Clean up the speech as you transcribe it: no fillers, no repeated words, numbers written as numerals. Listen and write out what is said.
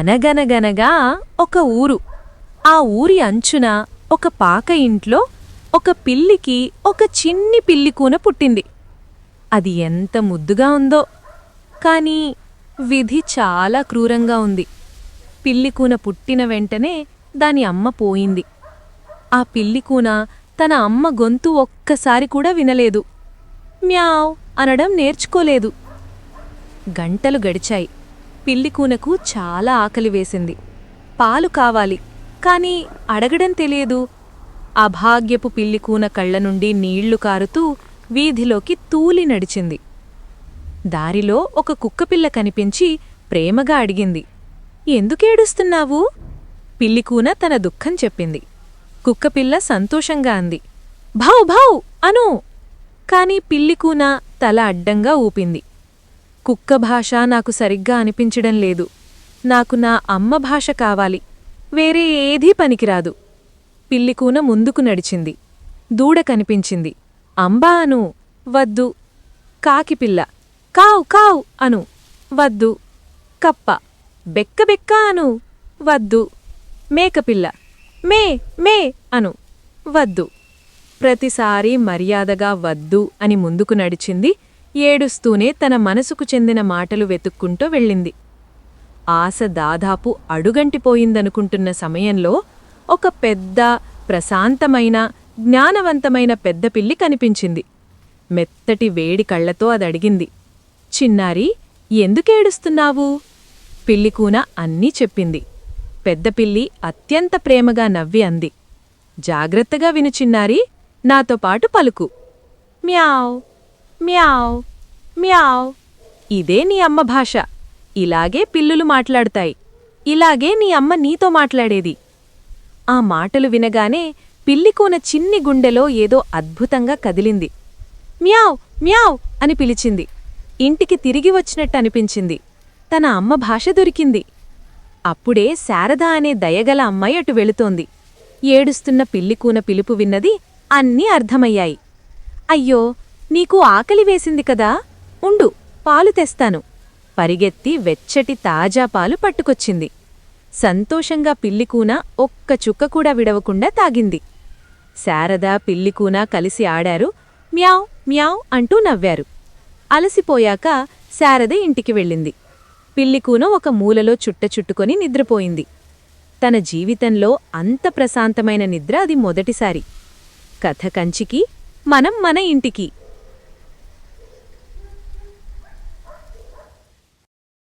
అనగనగనగా ఒక ఊరు. ఆ ఊరి అంచున ఒక పాక ఇంట్లో ఒక పిల్లికి ఒక చిన్ని పిల్లికూన పుట్టింది. అది ఎంత ముద్దుగా ఉందో. కాని విధి చాలా క్రూరంగా ఉంది. పిల్లికూన పుట్టిన వెంటనే దాని అమ్మ పోయింది. ఆ పిల్లికూన తన అమ్మ గొంతు ఒక్కసారి కూడా వినలేదు. మ్యావ్ అనడం నేర్చుకోలేదు. గంటలు గడిచాయి. పిల్లికూనకు చాలా ఆకలి వేసింది. పాలు కావాలి, కాని అడగడం తెలియదు. అభాగ్యపు పిల్లికూన కళ్లనుండి నీళ్లు కారుతూ వీధిలోకి తూలి నడిచింది. దారిలో ఒక కుక్కపిల్ల కనిపించి ప్రేమగా అడిగింది, ఎందుకేడుస్తున్నావు? పిల్లికూన తన దుఃఖం చెప్పింది. కుక్కపిల్ల సంతోషంగా అంది, భౌ భౌ అను. కాని పిల్లికూన తల అడ్డంగా ఊపింది. కుక్క భాష నాకు సరిగ్గా అనిపించడం లేదు. నాకు నా అమ్మ భాష కావాలి. వేరే ఏదీ పనికిరాదు. పిల్లికూన ముందుకు నడిచింది. దూడ కనిపించింది. అంబా అను. వద్దు. కాకిపిల్ల కావ్ కావ్ అను. వద్దు. కప్ప బెక్కబెక్క అను. వద్దు. మేకపిల్ల మే మే అను. వద్దు. ప్రతిసారీ మర్యాదగా వద్దు అని ముందుకు నడిచింది. ఏడుస్తూనే తన మనసుకు చెందిన మాటలు వెతుక్కుంటూ వెళ్ళింది. ఆశ దాదాపు అడుగంటిపోయిందనుకుంటున్న సమయంలో ఒక పెద్ద, ప్రశాంతమైన, జ్ఞానవంతమైన పెద్ద పిల్లి కనిపించింది. మెత్తటి వేడి కళ్లతో అదడిగింది, చిన్నారి, ఎందుకేడుస్తున్నావు? పిల్లికూన అన్నీ చెప్పింది. పెద్ద పిల్లి అత్యంత ప్రేమగా నవ్వి అంది, జాగ్రత్తగా విను చిన్నారి, నాతో పాటు పలుకు. మ్యావ్ మ్యావ్ మ్యావ్. ఇదే నీ అమ్మ భాష. ఇలాగే పిల్లులు మాట్లాడుతాయి. ఇలాగే నీ అమ్మ నీతో మాట్లాడేది. ఆ మాటలు వినగానే పిల్లికూన చిన్ని గుండెలో ఏదో అద్భుతంగా కదిలింది. మ్యావ్ మ్యావ్ అని పిలిచింది. ఇంటికి తిరిగి వచ్చినట్టనిపించింది. తన అమ్మ భాష దొరికింది. అప్పుడే శారద అనే దయగల అమ్మాయి అటు వెళుతోంది. ఏడుస్తున్న పిల్లికూన పిలుపు విన్నది. అన్నీ అర్థమయ్యాయి. అయ్యో, నీకు ఆకలి వేసింది కదా, ఉండు, పాలు తెస్తాను. పరిగెత్తి వెచ్చటి తాజా పాలు పట్టుకొచ్చింది. సంతోషంగా పిల్లికూన ఒక్క చుక్క కూడా విడవకుండా తాగింది. శారద, పిల్లికూన కలిసి ఆడారు. మ్యావ్ మ్యావ్ అంటూ నవ్వారు. అలసిపోయాక శారద ఇంటికి వెళ్ళింది. పిల్లికూన ఒక మూలలో చుట్టుకొని నిద్రపోయింది. తన జీవితంలో అంత ప్రశాంతమైన నిద్ర అది మొదటిసారి. కథ కంచికి, మనం మన ఇంటికి.